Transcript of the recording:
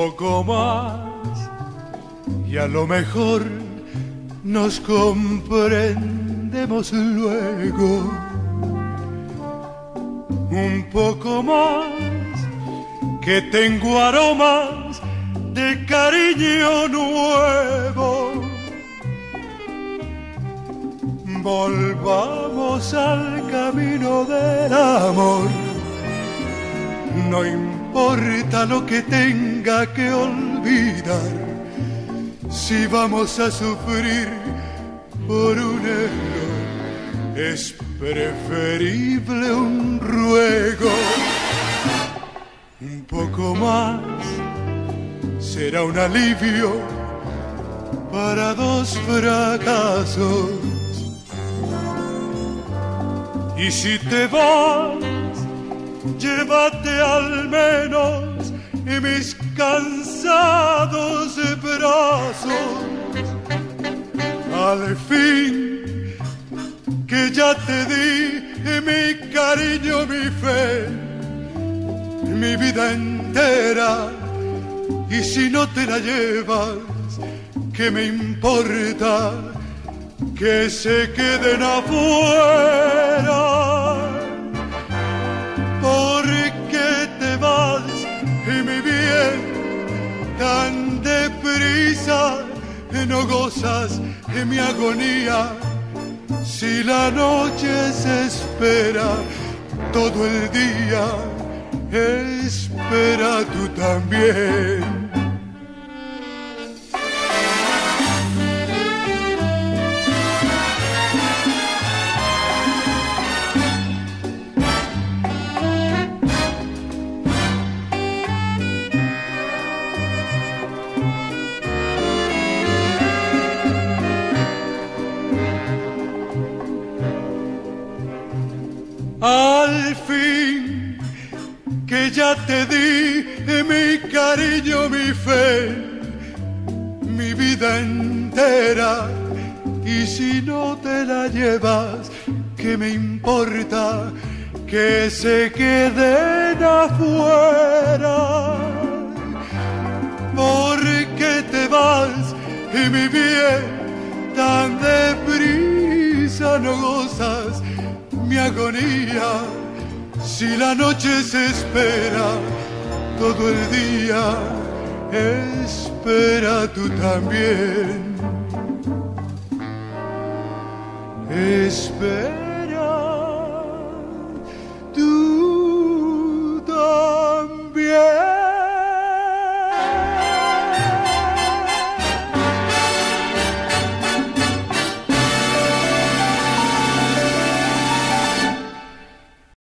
poco más y a lo mejor nos comprendemos luego. Un poco más, que tengo aromas de cariño nuevo. Volvamos al camino del amor. No importa lo que tenga que olvidar, si vamos a sufrir por un error, es preferible un ruego. Un poco más será un alivio para dos fracasos. Y si te vas, llévate al menos mis cansados brazos. Al fin que ya te di mi cariño, mi fe, mi vida entera. Y si no te la llevas, ¿qué me importa que se queden afuera? ¿Por qué te vas, mi bien, tan deprisa? No gozas mi agonía, si la noche se espera todo el día, espera tú también. Al fin que ya te di mi cariño, mi fe, mi vida entera. Y si no te la llevas, ¿qué me importa que se queden afuera? ¿Por qué te vas, mi bien, tan deprisa? No gozas mi agonía, si la noche se espera todo el día, espera tú también. Espera.